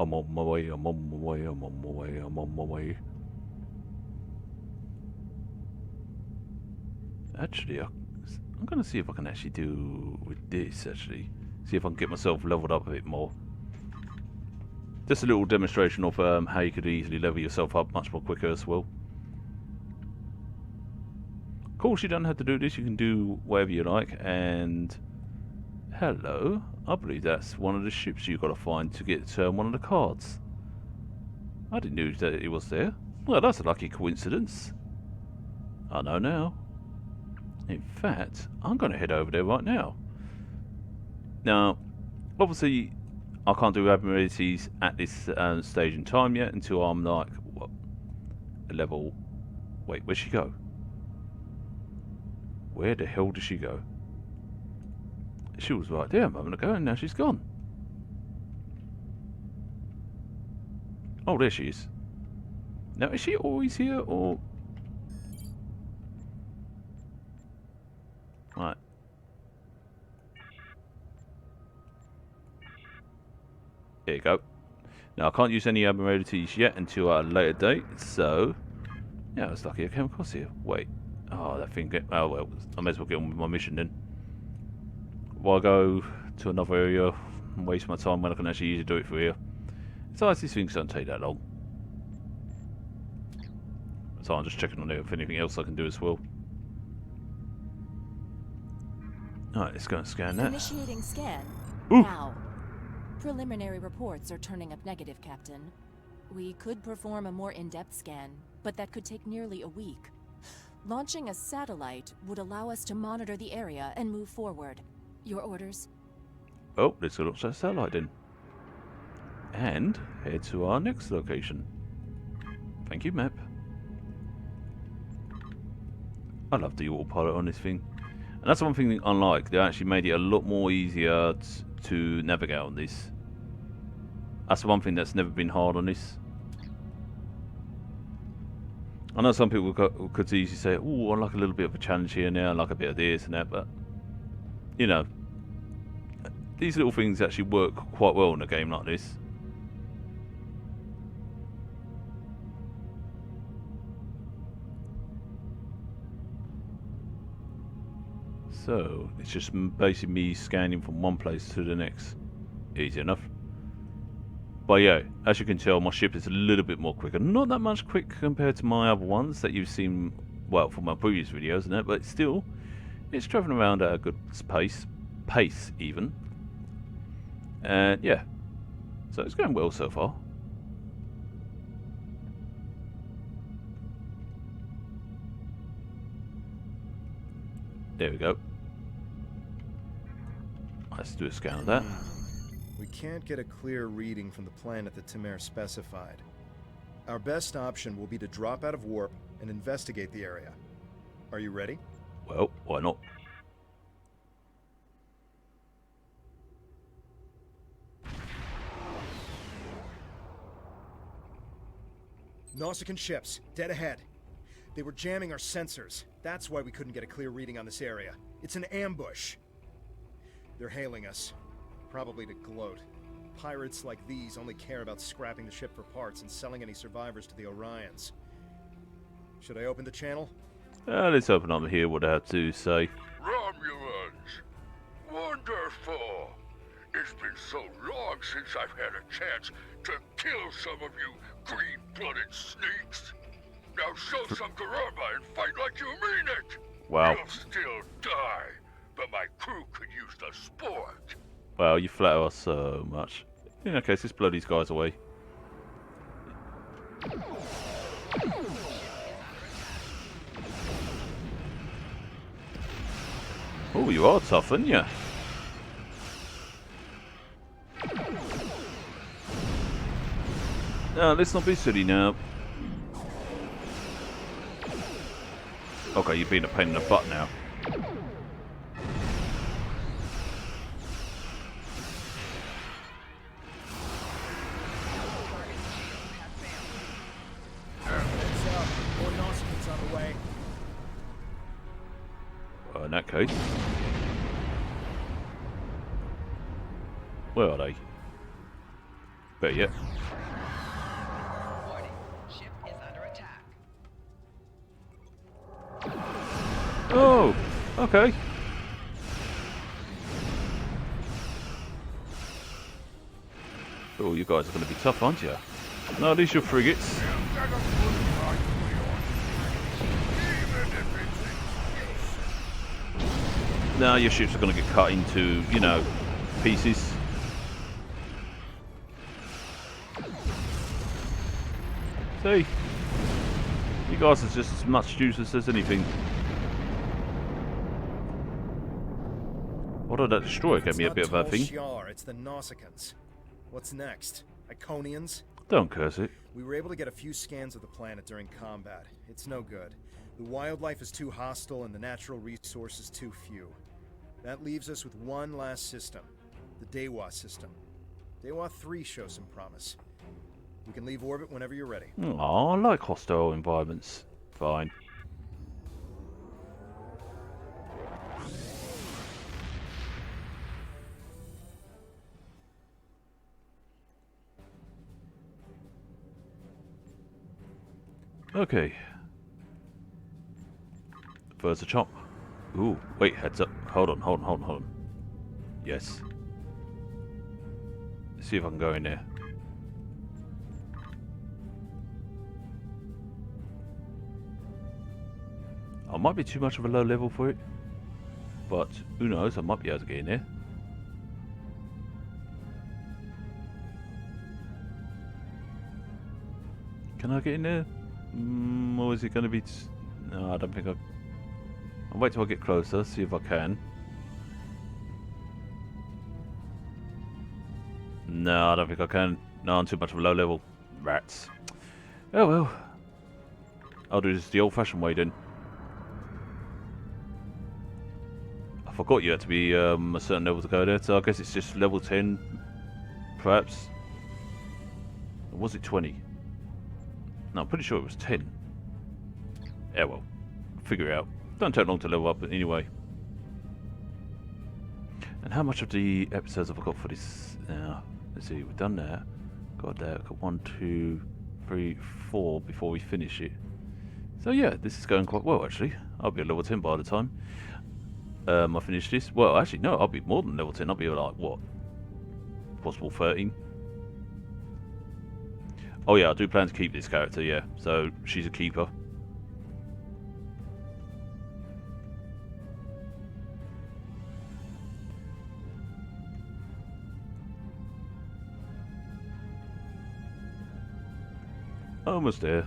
I'm on my way, I'm on my way, I'm on my way, I'm on my way. Actually, I'm going to see if I can actually do with this, actually. See if I can get myself leveled up a bit more. Just a little demonstration of how you could easily level yourself up much more quicker as well. Of course, you don't have to do this. You can do whatever you like. And hello, I believe that's one of the ships you've got to find to get one of the cards. I didn't know that it was there. Well, that's a lucky coincidence. I know now. In fact, I'm going to head over there right now. Now, obviously, I can't do abnormalities at this stage in time yet until I'm like, what, a level... Wait, where'd she go? Where the hell did she go? She was right there a moment ago and now she's gone. Oh, there she is. Now, is she always here or... Right. There you go. Now, I can't use any abnormalities yet until a later date, so... Yeah, I was lucky I came across here. Wait. Oh, that thing get... Oh, well, I may as well get on with my mission then. Why go to another area and waste my time when I can actually easily do it for here? Besides, these things don't take that long. So I'm just checking on there if anything else I can do as well. Alright, let's go and scan that. Initiating scan. Ooh. Now. Preliminary reports are turning up negative, Captain. We could perform a more in-depth scan, but that could take nearly a week. Launching a satellite would allow us to monitor the area and move forward. Your orders? Oh, let's go launch that satellite then. And head to our next location. Thank you, map. I love the autopilot on this thing. And that's one thing I like. They actually made it a lot more easier to navigate on this. That's one thing that's never been hard on this. I know some people could easily say, oh, I like a little bit of a challenge here now, I like a bit of this and that, but, you know, these little things actually work quite well in a game like this. So, it's just basically me scanning from one place to the next. Easy enough. But yeah, as you can tell, my ship is a little bit more quicker. Not that much quick compared to my other ones that you've seen, well, from my previous videos and that, but still, it's travelling around at a good pace even. And yeah, so it's going well so far. There we go. Let's do a scan of that. We can't get a clear reading from the planet that Timur specified. Our best option will be to drop out of warp and investigate the area. Are you ready? Well, why not? Nausicaan ships, dead ahead. They were jamming our sensors. That's why we couldn't get a clear reading on this area. It's an ambush. They're hailing us. Probably to gloat. Pirates like these only care about scrapping the ship for parts and selling any survivors to the Orions. Should I open the channel? Let's open up here what I have to say. Romulans! Wonderful! It's been so long since I've had a chance to kill some of you green-blooded sneaks. Now show some karma and fight like you mean it! Wow. You'll still die, but my crew could use the sport. Wow, you flatter us so much. In that case, let's blow these guys away. Oh, you are tough, aren't you? No, let's not be silly now. Okay, you're being a pain in the butt now. More Nausicaans on the way. Well, in that case. Where are they? Better yet. Warning. Ship is under attack. Oh, okay. Oh, you guys are going to be tough, aren't you? No, these are frigates. Now your ships are going to get cut into, you know, pieces. See? You guys are just as much useless as anything. What did that destroyer give me a bit of a thing? It's the Nausicaans. What's next? Iconians? Don't curse it. We were able to get a few scans of the planet during combat. It's no good. The wildlife is too hostile and the natural resources too few. That leaves us with one last system. The Dewa system. Dewa 3 shows some promise. We can leave orbit whenever you're ready. Oh, I like hostile environments. Fine. Okay. First a chop. Ooh, wait, heads up. Hold on. Yes. Let's see if I can go in there. I might be too much of a low level for it, but who knows, I might be able to get in there. Can I get in there? Or is it going to be... No, I don't think I... I'll wait till I get closer, see if I can. No, I don't think I can. No, I'm too much of a low level. Rats. Oh well. I'll do this the old fashioned way then. I forgot you had to be a certain level to go there, so I guess it's just level 10, perhaps. Or was it 20? No, I'm pretty sure it was 10. Yeah, well, figure it out. Don't take long to level up anyway. And how much of the episodes have I got for this? Now, let's see, we've done that. Got that. Got 1, 2, 3, 4 before we finish it. So yeah, this is going quite well actually. I'll be at level 10 by the time I finish this. Well, actually no, I'll be more than level 10. I'll be like, what? Possible 13. Oh yeah, I do plan to keep this character, yeah. So, she's a keeper. Almost there.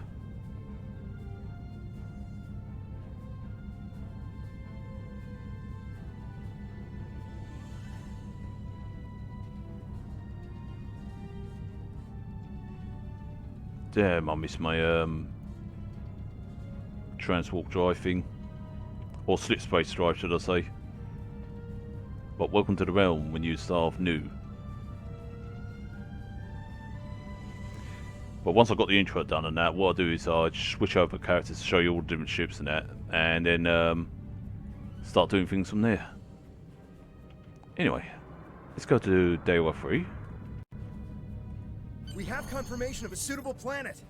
Damn, I missed my transwarp drive thing. Or slip space drive, should I say. But welcome to the realm when you start off new. But once I've got the intro done and that, what I'll do is I'll switch over characters to show you all the different ships and that. And then start doing things from there. Anyway, let's go to Dewa 3. We have confirmation of a suitable planet.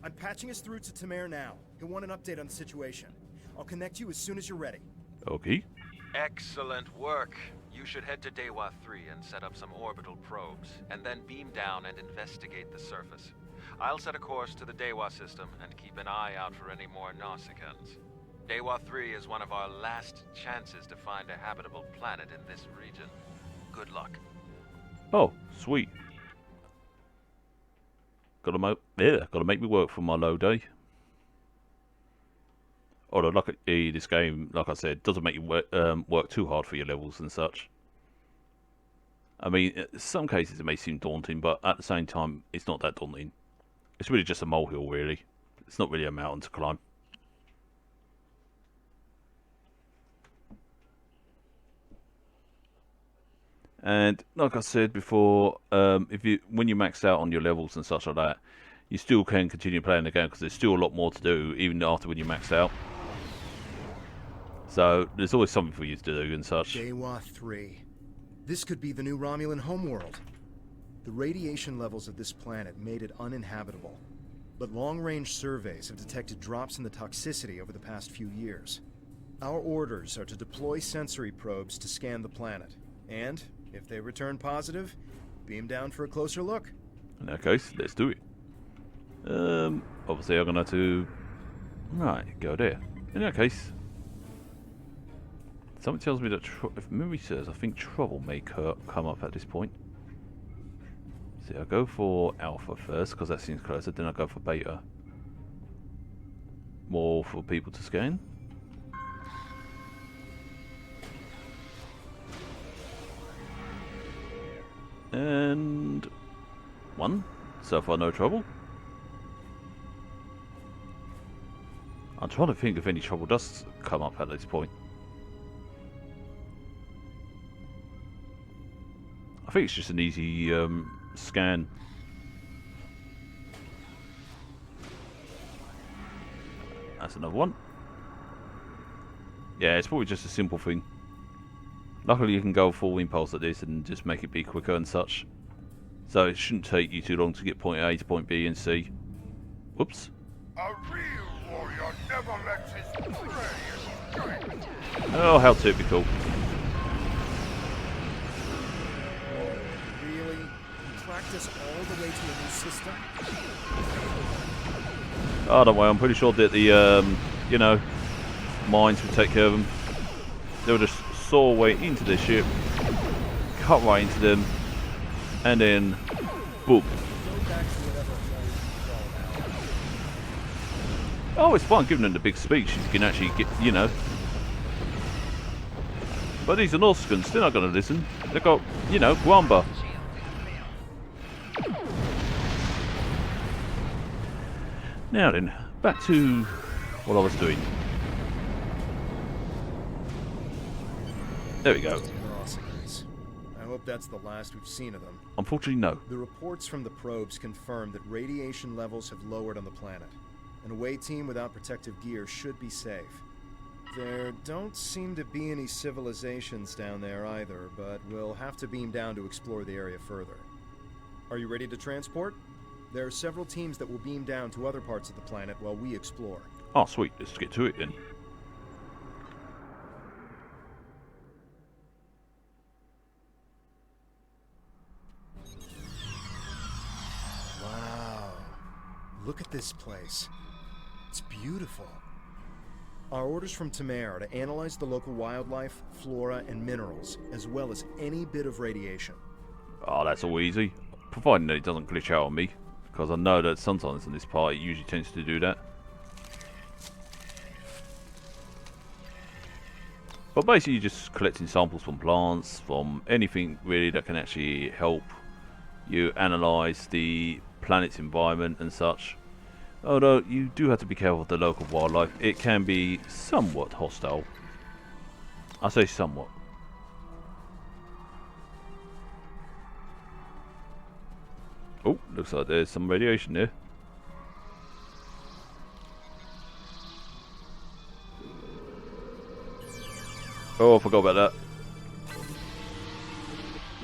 I'm patching us through to Tamer now. He'll want an update on the situation. I'll connect you as soon as you're ready. Okay. Excellent work. You should head to Dewa 3 and set up some orbital probes, and then beam down and investigate the surface. I'll set a course to the Dewa system and keep an eye out for any more Nausicaans. Dewa 3 is one of our last chances to find a habitable planet in this region. Good luck. Oh, sweet. Gotta make me work for my low day. Although, this game, like I said, doesn't make you work too hard for your levels and such. I mean, in some cases it may seem daunting, but at the same time, it's not that daunting. It's really just a molehill, really. It's not really a mountain to climb. And like I said before, when you max out on your levels and such like that, you still can continue playing the game because there's still a lot more to do even after when you maxed out. So there's always something for you to do and such. Dewa 3. This could be the new Romulan homeworld. The radiation levels of this planet made it uninhabitable, but long-range surveys have detected drops in the toxicity over the past few years. Our orders are to deploy sensory probes to scan the planet, and, if they return positive, beam down for a closer look. In that case, let's do it. Obviously I'm gonna have to... Right, go there. In that case... Something tells me that, if memory serves, I think trouble may come up at this point. See, I'll go for Alpha first, because that seems closer, then I'll go for Beta. More for people to scan. And... 1. So far no trouble. I'm trying to think if any trouble does come up at this point. I think it's just an easy scan. That's another one. Yeah, it's probably just a simple thing. Luckily you can go full impulse at this and just make it be quicker and such. So it shouldn't take you too long to get point A to point B and C. Whoops. A real warrior never lets his prey escape. Oh, how typical. Really? You tracked us all the way to a new system? Oh, don't worry, I'm pretty sure that the, you know, mines would take care of them. They'll just saw away into their ship, cut right into them, and then, boom. Oh, it's fun giving them the big speech. You can actually get, you know. But these are Nausicaans, they're not going to listen. They've got, you know, Guamba. Now then, back to what I was doing. There we go. I hope that's the last we've seen of them. Unfortunately, no. The reports from the probes confirm that radiation levels have lowered on the planet. An away team without protective gear should be safe. There don't seem to be any civilizations down there either, but we'll have to beam down to explore the area further. Are you ready to transport? There are several teams that will beam down to other parts of the planet while we explore. Oh, sweet. Let's get to it then. Wow. Look at this place. It's beautiful. Our orders from Tamar are to analyze the local wildlife, flora, and minerals, as well as any bit of radiation. Oh, that's all easy. Providing that it doesn't glitch out on me. Because I know that sometimes in this part it usually tends to do that. But basically you're just collecting samples from plants, from anything really that can actually help you analyse the planet's environment and such. Although you do have to be careful of the local wildlife. It can be somewhat hostile. I say somewhat. Oh, looks like there's some radiation there. Oh, I forgot about that.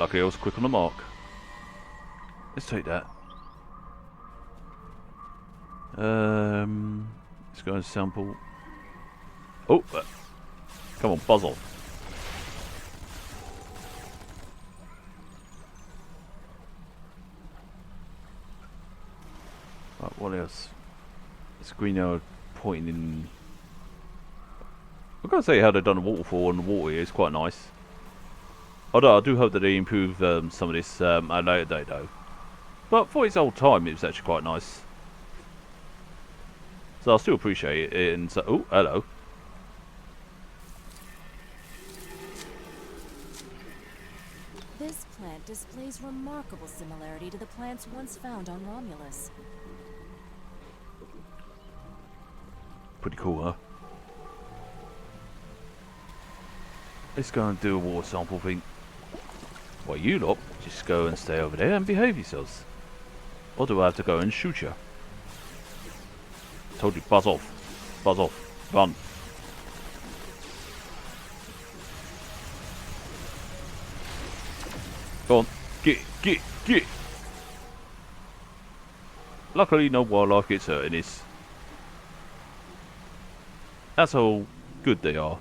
Luckily I was quick on the mark. Let's take that. Let's go and sample. Oh, come on, buzz off. Right, what else? This green arrow pointing in. I've got to say how they've done the waterfall and the water here is quite nice. Although I do hope that they improve some of this at a later date though. But for its old time it was actually quite nice. So I still appreciate it. And so, oh, hello. This plant displays remarkable similarity to the plants once found on Romulus. Pretty cool, huh? Let's go and do a water sample thing. Well, you lot, just go and stay over there and behave yourselves. Or do I have to go and shoot you? Told you, buzz off. Buzz off. Run. Go on. Get. Luckily, no wildlife gets hurt in this. That's how good they are.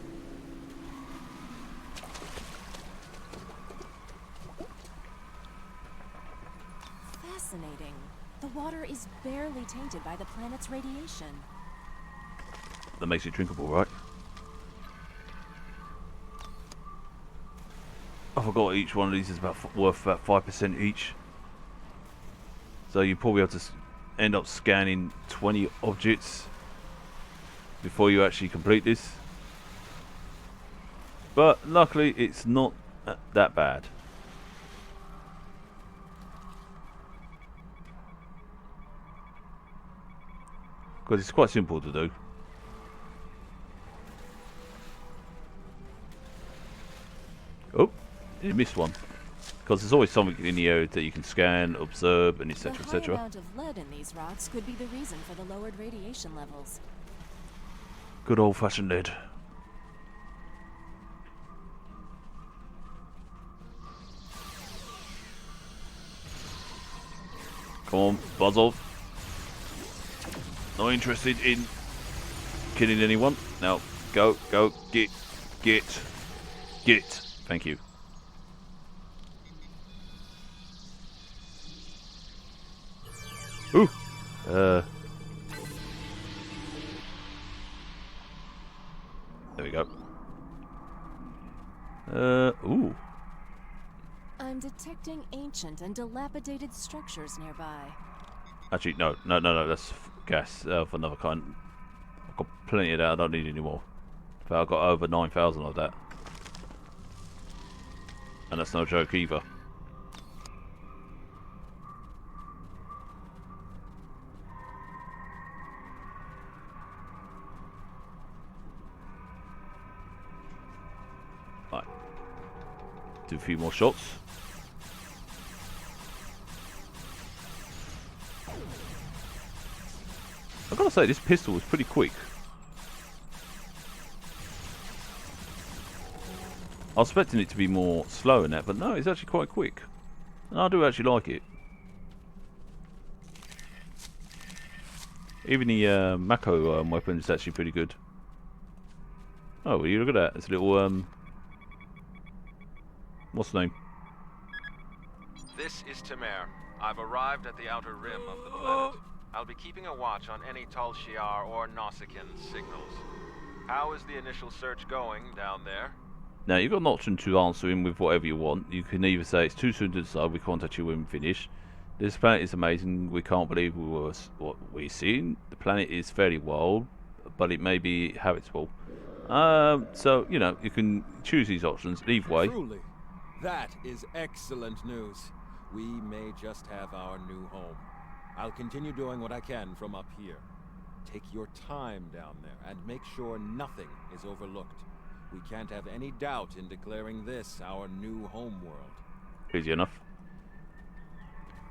Fascinating. The water is barely tainted by the planet's radiation. That makes it drinkable, right? I forgot each one of these is worth about 5% each. So you probably have to end up scanning 20 objects before you actually complete this. But luckily it's not that bad. Because it's quite simple to do. Oh, you missed one. Because there's always something in the area that you can scan, observe, and etc. The high etc. amount of lead in these rocks could be the reason for the lowered radiation levels. Good old-fashioned lead. Come on, buzz off. Not interested in killing anyone. Now, go, get. Thank you. Ooh. There we go. Ooh. I'm detecting ancient and dilapidated structures nearby. Actually, no. That's gas of another kind. I've got plenty of that. I don't need any more. In fact, I've got over 9,000 of that. And that's no joke either. Right. Do a few more shots. I've got to say, this pistol was pretty quick. I was expecting it to be more slow in that, but no, it's actually quite quick. And I do actually like it. Even the Mako weapon is actually pretty good. Oh, will you look at that? It's a little, what's the name? This is Tamer. I've arrived at the outer rim of the planet. I'll be keeping a watch on any Tal Shiar or Nausicaan signals. How is the initial search going down there? Now, you've got an option to answer him with whatever you want. You can either say it's too soon to decide, we contact you when we finish. This planet is amazing, we can't believe what we're seeing. The planet is fairly wild, but it may be habitable. So, you know, you can choose these options either way. Truly, that is excellent news. We may just have our new home. I'll continue doing what I can from up here. Take your time down there and make sure nothing is overlooked. We can't have any doubt in declaring this our new homeworld. Easy enough.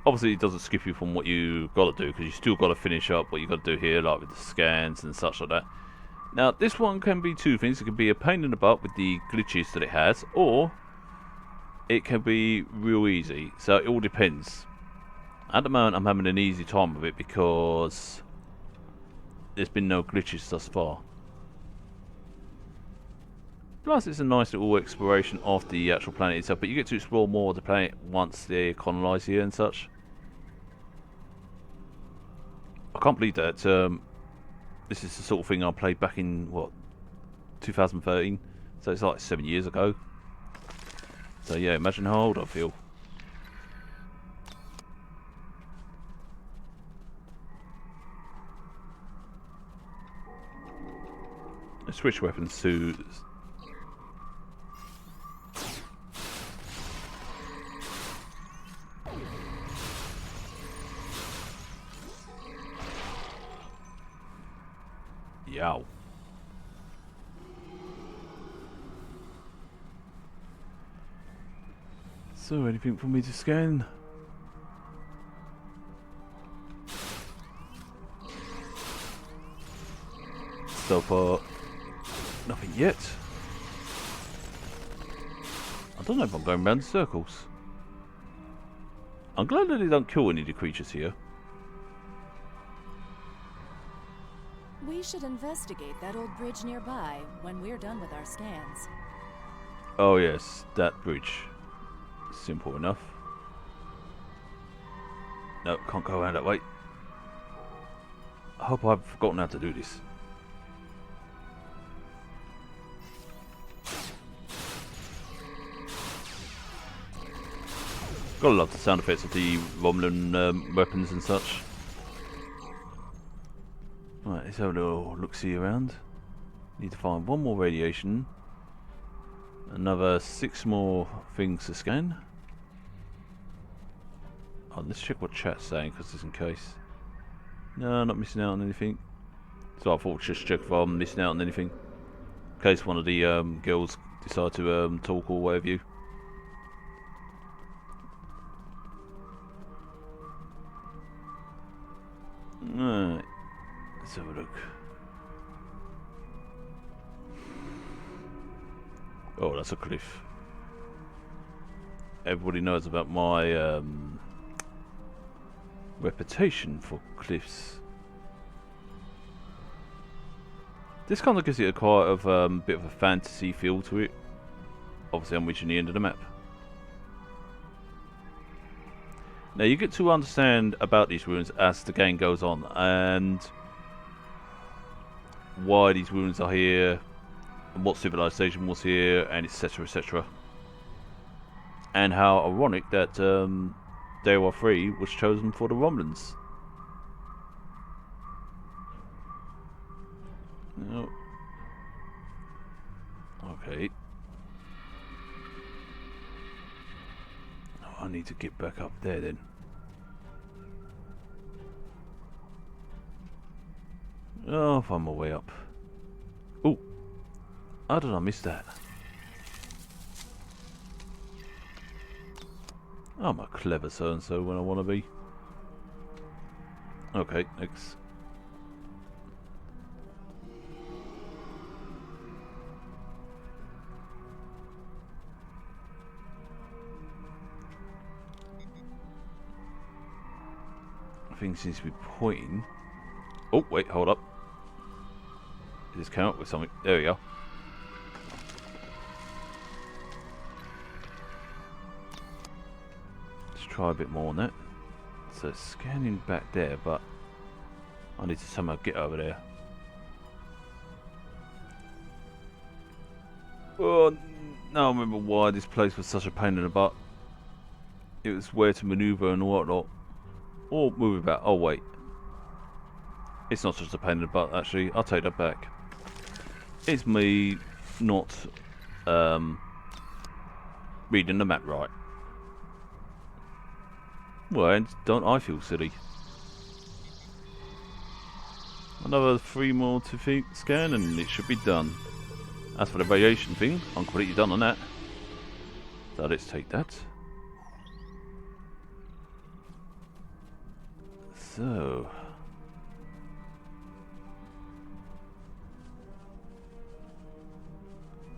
Obviously, it doesn't skip you from what you got to do, because you still got to finish up what you got to do here, like with the scans and such like that. Now, this one can be two things. It can be a pain in the butt with the glitches that it has, or it can be real easy. So it all depends. At the moment, I'm having an easy time with it because there's been no glitches thus far. Plus, it's a nice little exploration of the actual planet itself, but you get to explore more of the planet once they colonise here and such. I can't believe that this is the sort of thing I played back in, what, 2013? So it's like 7 years ago. So yeah, imagine how old I feel. I switch weapons to... Yow. So, anything for me to scan? So far, nothing yet. I don't know if I'm going round in circles. I'm glad that they don't kill any of the creatures here. We should investigate that old bridge nearby when we're done with our scans. Oh yes, that bridge. Simple enough. No, can't go around that way. I hope I've forgotten how to do this. Gotta love the sound effects of the Romulan weapons and such. Right, let's have a little look-see around. Need to find one more radiation. Another 6 more things to scan. Oh, let's check what chat's saying, because just in case. No, not missing out on anything. So I thought just check if I'm missing out on anything. In case one of the girls decide to talk or whatever you. Alright, let's have a look. Oh, that's a cliff. Everybody knows about my reputation for cliffs. This kind of gives it a quite of bit of a fantasy feel to it. Obviously, I'm reaching the end of the map. Now you get to understand about these ruins as the game goes on, and why these ruins are here, and what civilization was here, and etc, etc. And how ironic that Daewoo 3 was chosen for the Romulans. No. Okay. I need to get back up there then. Oh, I'll find my way up. Oh, how did I miss that? I'm a clever so-and-so when I want to be. Okay, next. Thing seems to be pointing. Oh wait, hold up. Did this come up with something? There we go. Let's try a bit more on that. So it's scanning back there, but I need to somehow get over there. Oh, now I remember why this place was such a pain in the butt. It was where to maneuver and whatnot. Or move about. Oh wait, it's not just a pain in the butt. Actually, I'll take that back. It's me not reading the map right. Well, and don't I feel silly? Another 3 more to scan, and it should be done. As for the radiation thing, I'm completely done on that. So let's take that. So,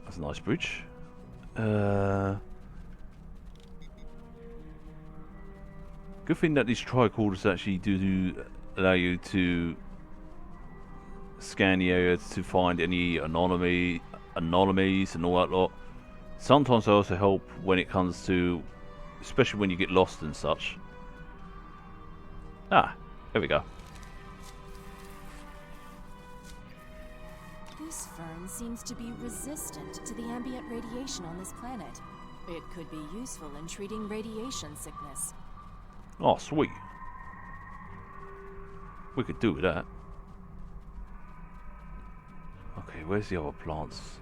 that's a nice bridge. Good thing that these tricorders actually do allow you to scan the area to find any anomalies and all that lot. Sometimes they also help when it comes to, especially when you get lost and such. Ah, there we go. This fern seems to be resistant to the ambient radiation on this planet. It could be useful in treating radiation sickness. Oh, sweet. We could do with that. Okay, where's the other plants?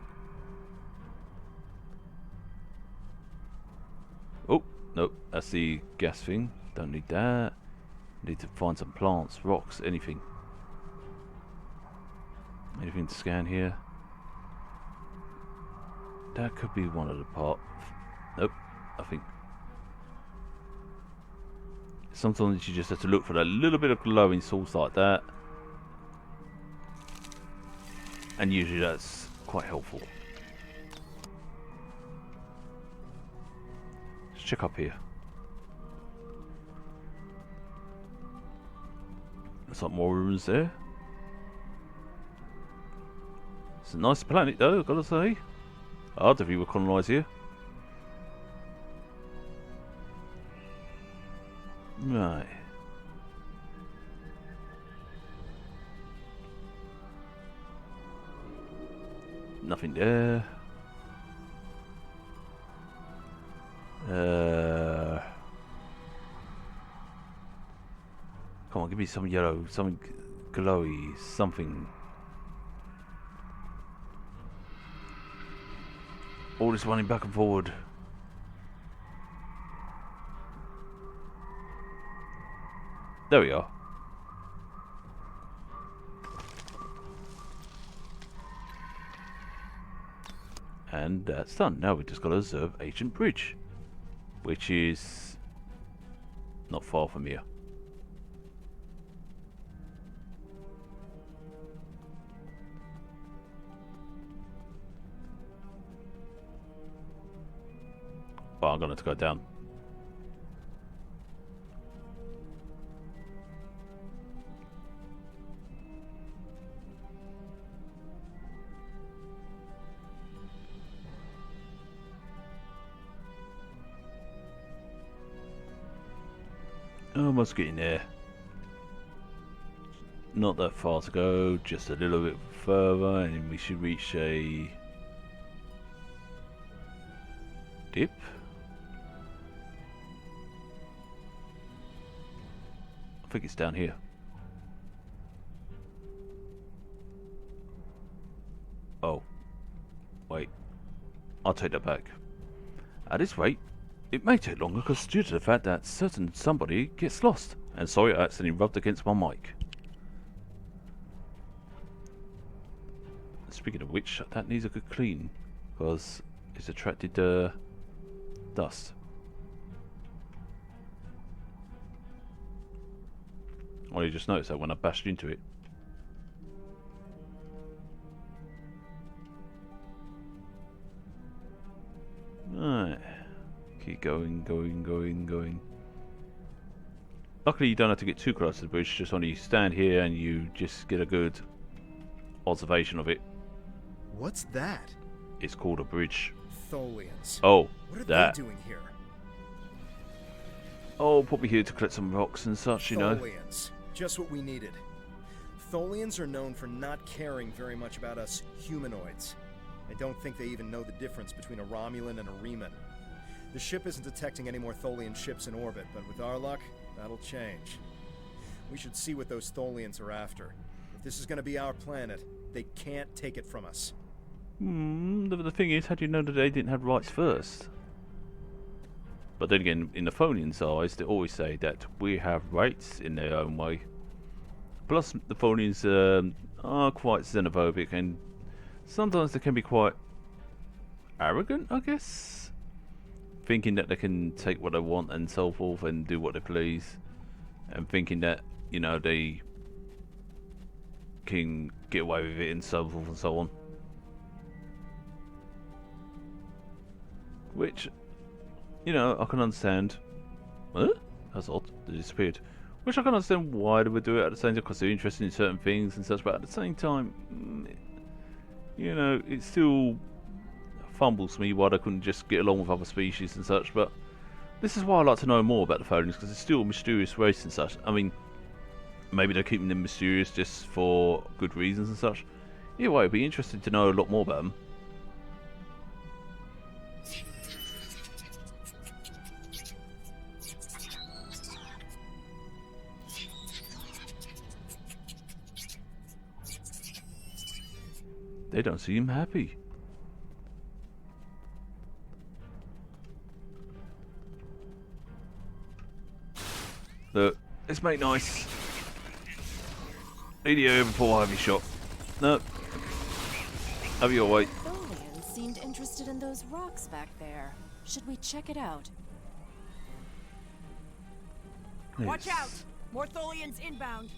Oh, nope, that's the gas thing. Don't need that. Need to find some plants, rocks, anything. Anything to scan here? That could be one of the parts. Nope, I think. Sometimes you just have to look for that little bit of glowing source like that. And usually that's quite helpful. Let's check up here. There's some more ruins there. It's a nice planet though, I've got to say. Hard if you were colonised here. Right. Nothing there. Come on, give me some yellow, something glowy, something. All this running back and forward. There we are. And that's done. Now we just got to observe Ancient Bridge, which is not far from here. Well, I'm going to have to go down. Almost getting there. Not that far to go, just a little bit further, and we should reach a dip. I think it's down here. Oh, wait. I'll take that back. At this rate, it may take longer because due to the fact that certain somebody gets lost. And sorry, I accidentally rubbed against my mic. Speaking of which, that needs a good clean because it's attracted dust. I just noticed that when I bashed into it. Right. Keep going, going. Luckily you don't have to get too close to the bridge, just only stand here and you just get a good observation of it. What's that? It's called a bridge. Tholians. Oh, What are that. they doing here? Oh, probably here to collect some rocks and such, you know. Tholians. Just what we needed. Tholians are known for not caring very much about us humanoids. I don't think they even know the difference between a Romulan and a Reman. The ship isn't detecting any more Tholian ships in orbit, but with our luck, that'll change. We should see what those Tholians are after. If this is going to be our planet, they can't take it from us. The thing is, how do you know that they didn't have rights first? But then again, in the Tholians' eyes, they always say that we have rights in their own way. Plus, the Tholians are quite xenophobic, and sometimes they can be quite arrogant, I guess. Thinking that they can take what they want and so forth and do what they please. And thinking that, you know, they can get away with it and so forth and so on. Which, you know, I can understand. Huh? That's odd. They disappeared. Which I can understand why they would do it at the same time, because they're interested in certain things and such. But at the same time, you know, it still fumbles me why they couldn't just get along with other species and such. But this is why I like to know more about the Tholians, because it's still a mysterious race and such. I mean, maybe they're keeping them mysterious just for good reasons and such. Either way, I'd be interested to know a lot more about them. They don't seem happy. Look, let's make nice. Lead you over before I have you shot. No. Have your way. Tholians seemed interested in those rocks back there. Should we check it out? Watch out! More Tholians inbound.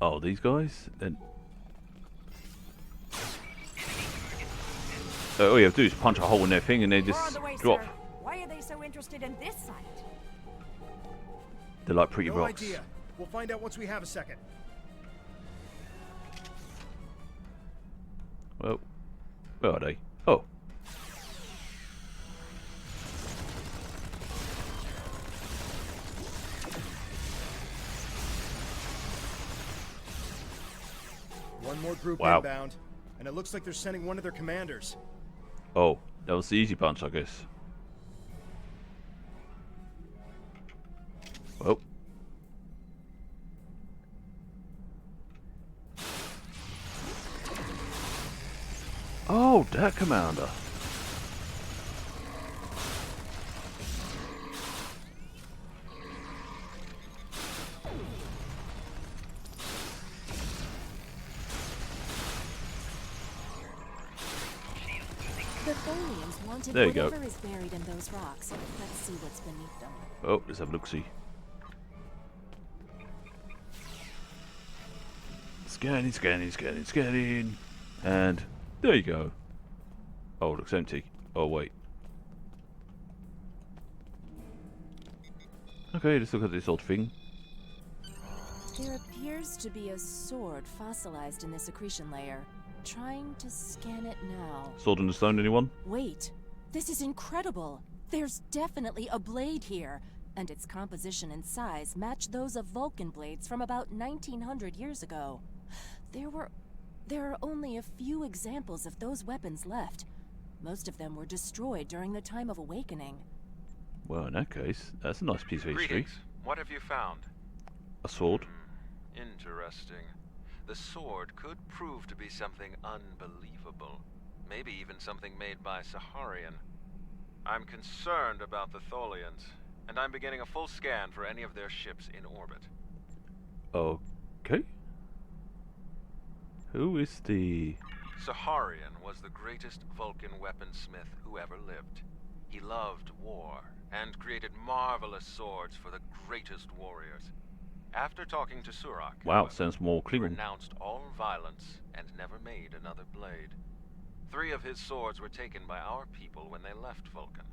Oh, these guys? Then. All you have to do is punch a hole in their thing and they We're on just the way, drop. sir. Why are they so interested in this site? They're like pretty No rocks. idea. We'll find out once we have a second. Well, where are they? Oh. One more group Wow. inbound, and it looks like they're sending one of their commanders. Oh, that was the easy punch, I guess. Well. Oh, that commander. The Tholians wanted There you go. whatever is buried in those rocks. Let's see what's beneath them. Oh, let's have a look-see. Scanning, scanning, scanning, scanning. And there you go. Oh, it looks empty. Oh, wait. Okay, let's look at this odd thing. There appears to be a sword fossilized in this accretion layer. Trying to scan it now. Sword in the stone, anyone? Wait, this is incredible. There's definitely a blade here, and its composition and size match those of Vulcan blades from about 1900 years ago. There are only a few examples of those weapons left. Most of them were destroyed during the time of Awakening. Well, in that case, that's a nice piece of history. Greetings. What have you found? A sword. Interesting. The sword could prove to be something unbelievable. Maybe even something made by Saharian. I'm concerned about the Tholians, and I'm beginning a full scan for any of their ships in orbit. Okay. Who is the... Saharian was the greatest Vulcan weaponsmith who ever lived. He loved war, and created marvelous swords for the greatest warriors. After talking to Surak, Wow, however, sounds more he Klingon. renounced all violence and never made another blade. 3 of his swords were taken by our people when they left Vulcan.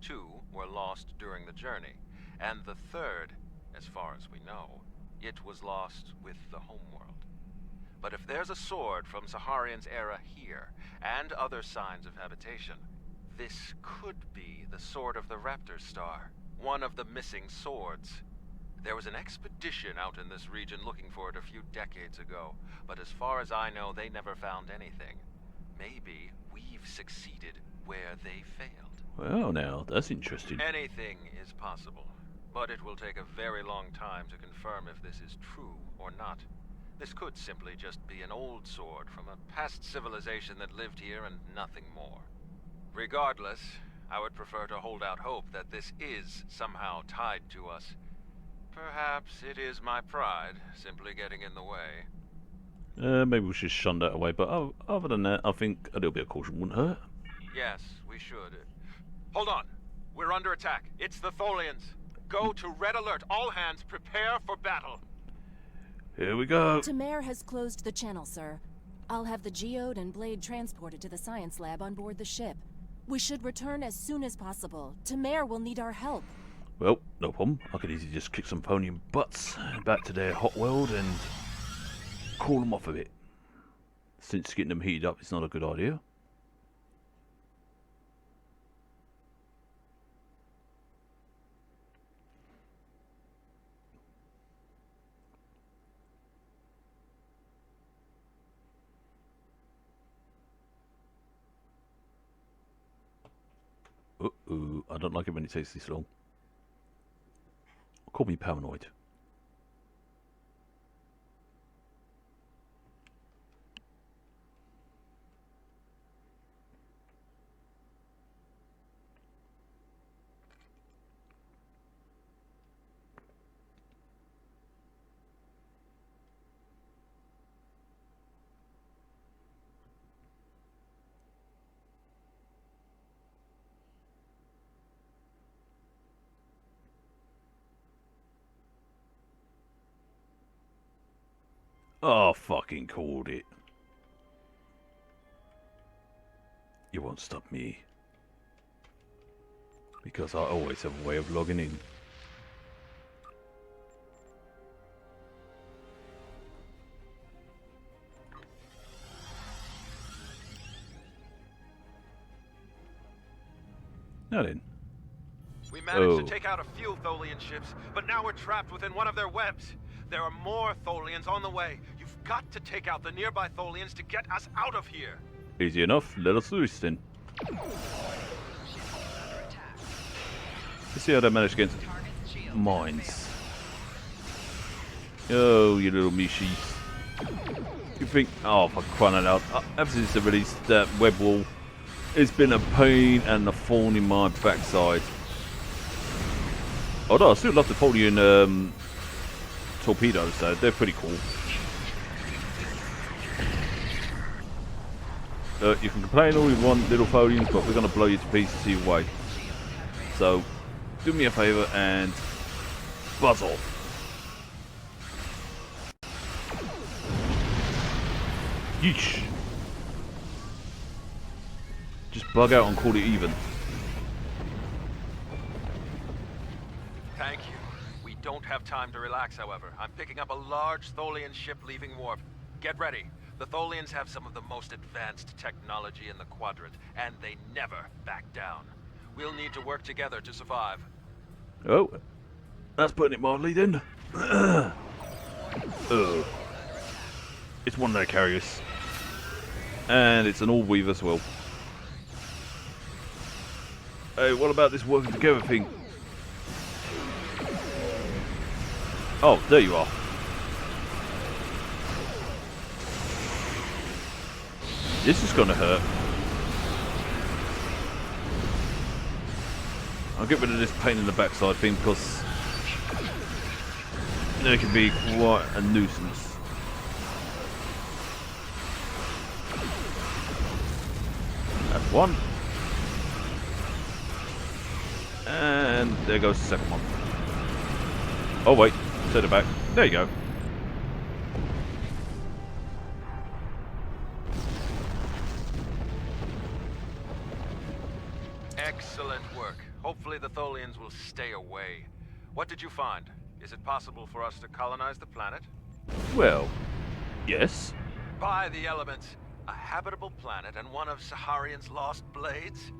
2 were lost during the journey, and the 3rd, as far as we know, it was lost with the homeworld. But if there's a sword from Saharian's era here, and other signs of habitation, this could be the sword of the Raptor Star, one of the missing swords. There was an expedition out in this region looking for it a few decades ago, but as far as I know, they never found anything. Maybe we've succeeded where they failed. Well, now, that's interesting. Anything is possible, but it will take a very long time to confirm if this is true or not. This could simply just be an old sword from a past civilization that lived here and nothing more. Regardless, I would prefer to hold out hope that this is somehow tied to us. Perhaps it is my pride simply getting in the way. Maybe we should shun that away, but other than that, I think a little bit of caution wouldn't hurt. Yes, we should. Hold on. We're under attack. It's the Tholians. Go to red alert. All hands prepare for battle. Here we go. Tamer has closed the channel, sir. I'll have the geode and blade transported to the science lab on board the ship. We should return as soon as possible. Tamer will need our help. Well, no problem. I could easily just kick some Phonian butts back to their hot world and cool them off a bit. Since getting them heated up is not a good idea. Uh-oh, I don't like it when it takes this long. Call me paranoid. Oh, fucking called it. You won't stop me. Because I always have a way of logging in. Now then. We managed Oh. to take out a few Tholian ships, but now we're trapped within one of their webs. There are more Tholians on the way. You've got to take out the nearby Tholians to get us out of here. Easy enough. Let us do this then. Let's see how they manage against mines. Oh, you little mishies. You think, oh, for crying out loud. Ever since they released that web wall, it's been a pain and a thorn in my backside. Although I still love the Tholian torpedoes, though. They're pretty cool. You can complain all you want, little Tholians, but we're going to blow you to pieces either way. So, do me a favour and buzz off. Yeesh. Just bug out and call it even. Thank you. We don't have time to relax, however. I'm picking up a large Tholian ship leaving warp. Get ready. The Tholians have some of the most advanced technology in the quadrant, and they never back down. We'll need to work together to survive. Oh, that's putting it mildly then. It's one of their carriers. And it's an all-weave as well. Hey, what about this working together thing? Oh, there you are. This is gonna hurt. I'll get rid of this pain in the backside thing because it can be quite a nuisance. That's one. And there goes the second one. Oh wait, set it back. There you go. Excellent work. Hopefully the Tholians will stay away. What did you find? Is it possible for us to colonize the planet? Well, yes. By the elements, a habitable planet and one of Saharian's lost blades?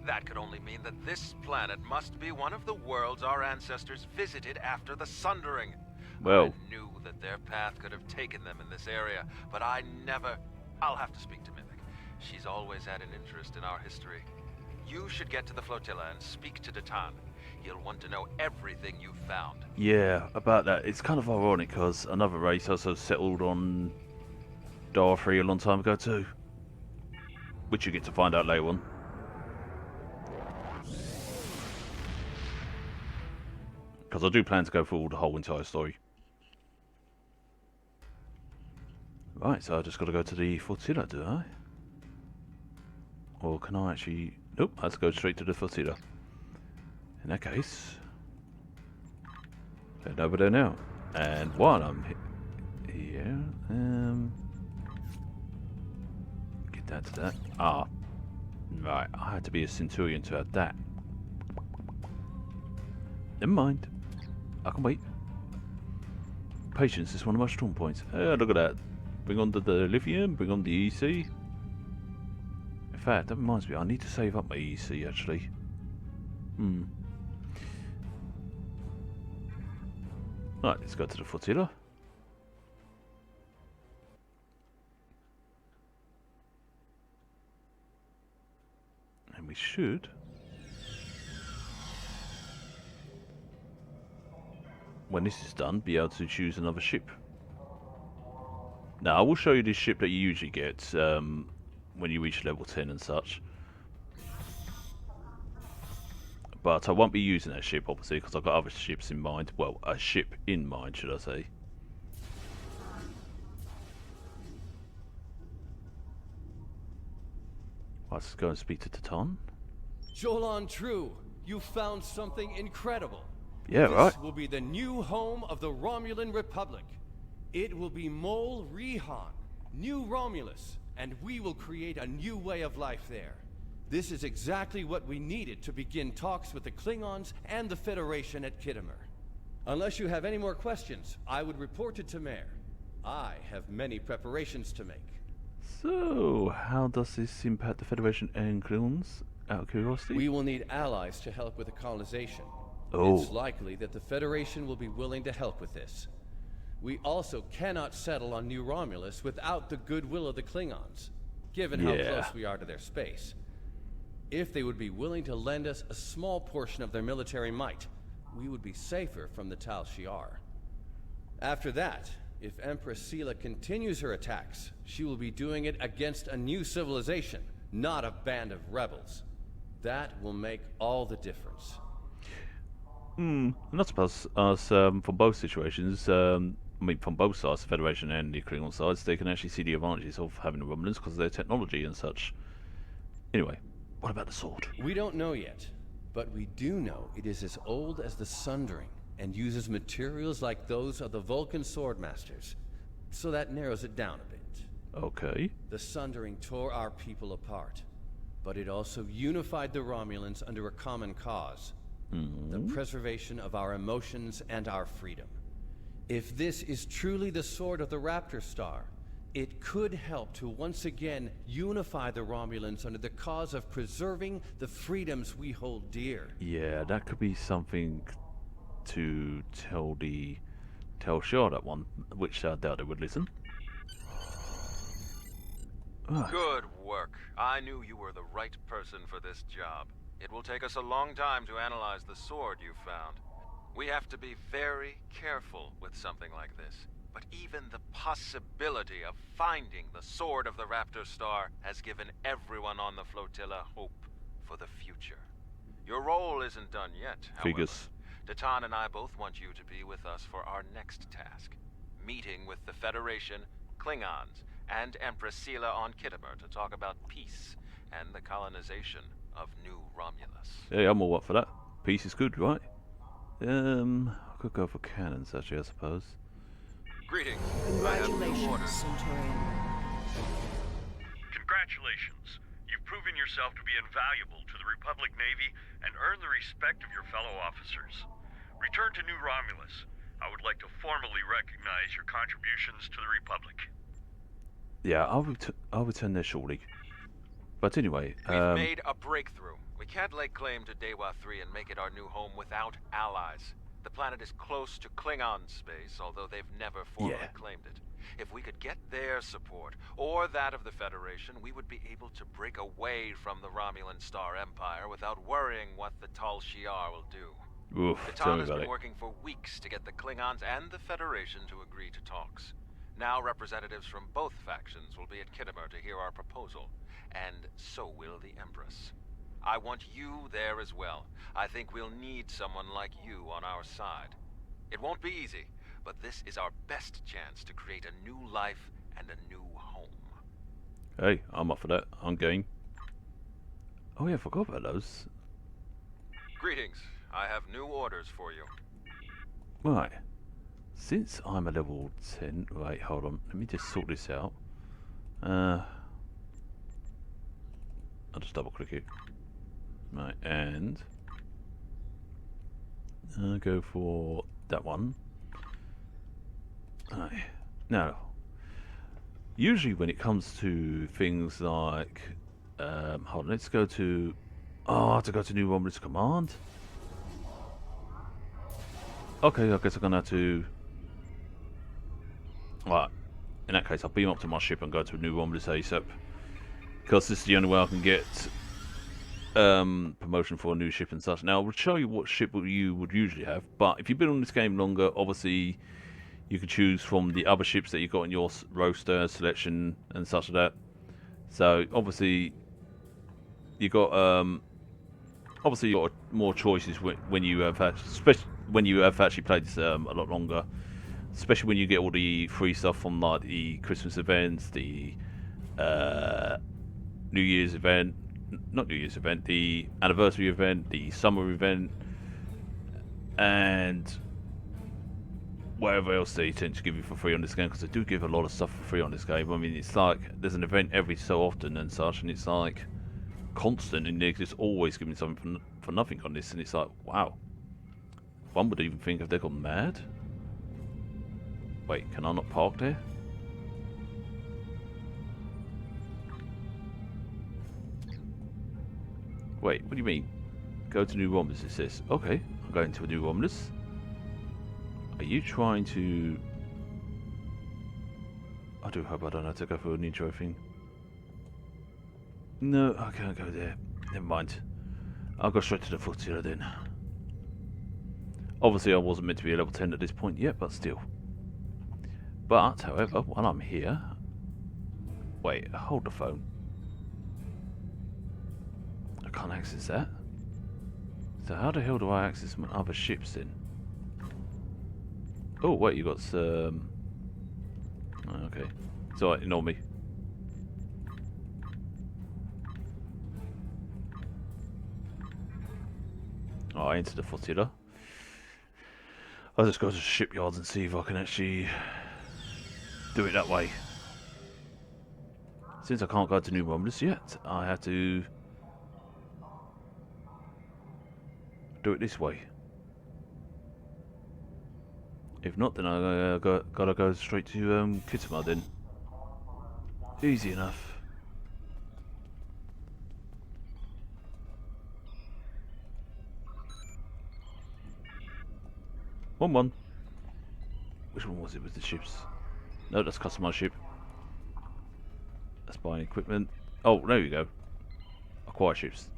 That could only mean that this planet must be one of the worlds our ancestors visited after the Sundering. Well, I knew that their path could have taken them in this area, but I never... I'll have to speak to Mimic. She's always had an interest in our history. You should get to the flotilla and speak to Datan. He'll want to know everything you've found. yeah, about that. It's kind of ironic because another race also settled on Darfrey a long time ago too. Which you get to find out later on. Because I do plan to go through the whole entire story. Right, so I just got to go to the flotilla, do I? Or can I actually... Nope, I have to go straight to the flotilla. In that case... head over there now. And while I'm here... get that to that. Ah. Right, I had to be a Centurion to have that. Never mind. I can wait. Patience is one of my strong points. Look at that. Bring on the lithium, bring on the EC. In fact, that reminds me, I need to save up my EC actually. Right, let's go to the flotilla. And we should... when this is done, be able to choose another ship. Now, I will show you this ship that you usually get when you reach level 10 and such. But I won't be using that ship, obviously, because I've got other ships in mind. Well, a ship in mind, should I say. Let's go and speak to Titan. Jolan True, you found something incredible. Yeah, right. This will be the new home of the Romulan Republic. It will be Mol Rihan, New Romulus, and we will create a new way of life there. This is exactly what we needed to begin talks with the Klingons and the Federation at Khitomer. Unless you have any more questions, I would report to Tamer. I have many preparations to make. So, how does this impact the Federation and Klingons? Out of curiosity. We will need allies to help with the colonization. Oh. It's likely that the Federation will be willing to help with this. We also cannot settle on New Romulus without the goodwill of the Klingons, given how Yeah. close we are to their space. If they would be willing to lend us a small portion of their military might, we would be safer from the Tal Shiar. After that, if Empress Sela continues her attacks, she will be doing it against a new civilization, not a band of rebels. That will make all the difference. And I suppose us from both situations, I mean from both sides, the Federation and the Klingon sides, they can actually see the advantages of having the Romulans because of their technology and such. Anyway, what about the sword? We don't know yet, but we do know it is as old as the Sundering and uses materials like those of the Vulcan Swordmasters, so that narrows it down a bit. Okay. The Sundering tore our people apart, but it also unified the Romulans under a common cause. The preservation of our emotions and our freedom. If this is truly the sword of the Raptor Star, it could help to once again unify the Romulans under the cause of preserving the freedoms we hold dear. Yeah, that could be something to tell Shaw that one, which I doubt they would listen. Good work. I knew you were the right person for this job. It will take us a long time to analyze the sword you found. We have to be very careful with something like this. But even the possibility of finding the sword of the Raptor Star has given everyone on the flotilla hope for the future. Your role isn't done yet, however. Figures. Datan and I both want you to be with us for our next task. Meeting with the Federation, Klingons, and Empress Sela on Kittimer to talk about peace and the colonization of New Romulus. Yeah, I'm all up for that. Peace is good, right? I could go for cannons, actually, I suppose. Greetings. I have new Congratulations, orders. Centurion. Congratulations. You've proven yourself to be invaluable to the Republic Navy and earned the respect of your fellow officers. Return to New Romulus. I would like to formally recognize your contributions to the Republic. Yeah, I'll return there shortly. But anyway, We've made a breakthrough. We can't lay claim to Dewa 3 and make it our new home without allies. The planet is close to Klingon space, although they've never formally claimed it. If we could get their support, or that of the Federation, we would be able to break away from the Romulan Star Empire without worrying what the Tal Shiar will do. oof, tell Datan me has about been it. working for weeks to get the Klingons and the Federation to agree to talks. Now representatives from both factions will be at Kittimer to hear our proposal, and so will the Empress. I want you there as well. I think we'll need someone like you on our side. It won't be easy, but this is our best chance to create a new life and a new home. Hey, I'm up for that. I'm game. Oh yeah, I forgot about those. Greetings. I have new orders for you. Right. Since I'm a level 10... Wait, hold on. Let me just sort this out. I'll just double click it. Right, and... I'll go for that one. Right. Now, usually when it comes to things like... hold on, let's go to... Oh, I have to go to New Romulus Command? Okay, I guess I'm gonna have to... Right, in that case I'll beam up to my ship and go to New Romulus ASAP. Because this is the only way I can get promotion for a new ship and such. Now, I'll show you what ship you would usually have, but if you've been on this game longer, obviously you can choose from the other ships that you've got in your roster, selection, and such like that. So, obviously, you got more choices when you have especially when you have actually played this a lot longer. Especially when you get all the free stuff from like the Christmas events, the New Year's event, not New Year's event, the anniversary event, the summer event, and whatever else they tend to give you for free on this game, because they do give a lot of stuff for free on this game. I mean, it's like there's an event every so often and such, and it's like constant, and they're just always giving something for nothing on this, and it's like, wow. One would even think if they've gone mad. Wait, can I not park there? Wait, what do you mean? Go to New Romulus, it says. Okay, I'm going to a New Romulus. Are you trying to... I do hope I don't have to go for an intro thing. No, I can't go there. Never mind. I'll go straight to the footer then. Obviously I wasn't meant to be a level 10 at this point yet, but still. But, however, while I'm here... Wait, hold the phone. I can't access that. So how the hell do I access my other ships then? Oh wait, you got some... Okay. It's alright, ignore me. Oh, I entered the flotilla. I'll just go to the shipyards and see if I can actually do it that way. Since I can't go to New Romulus yet, I have to do it this way. If not, then I gotta go straight to Kittima then. Easy enough. One. Which one was it with the ships? No, that's customized ship. That's buying equipment. Oh, there you go. Acquire ships.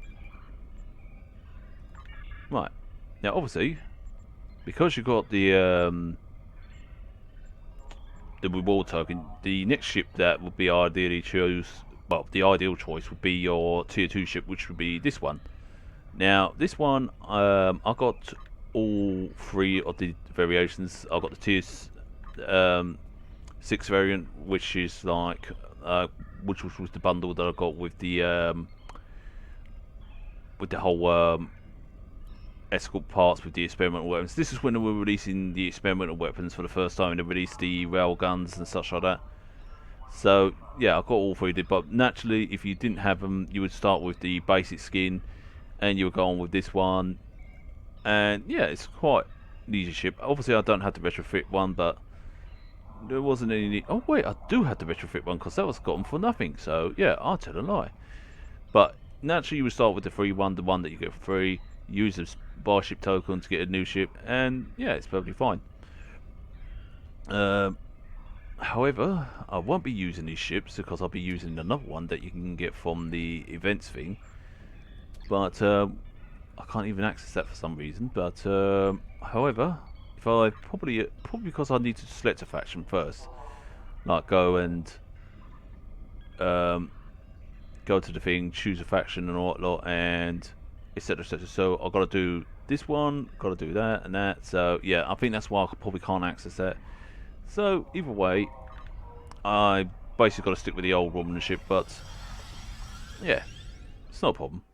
Right. Now, obviously, because you got the reward token, the next ship that would be ideally chose, well, the ideal choice would be your tier 2 ship, which would be this one. Now, this one, I got all 3 of the variations. I got the tier 6 variant, which is like, which was the bundle that I got with the whole escort parts with the experimental weapons. This is when they were releasing the experimental weapons for the first time. They released the rail guns and such like that. So yeah, I got all 3. But naturally, if you didn't have them, you would start with the basic skin, and you would go on with this one. And yeah, it's quite an easy ship. Obviously, I don't have the retrofit one, but there wasn't any need. Oh wait, I do have the retrofit one because that was gotten for nothing. So yeah, I'll tell a lie. But naturally, you would start with the free one, the one that you get for free. Use the buy ship token to get a new ship, and yeah, it's perfectly fine. However, I won't be using these ships because I'll be using another one that you can get from the events thing. But I can't even access that for some reason. But however, if I probably because I need to select a faction first, like go and go to the thing, choose a faction and whatnot, and etc. etc. So I've got to do this one, got to do that and that. So yeah, I think that's why I probably can't access that. So either way, I basically got to stick with the old Romulan ship. But yeah, it's not a problem.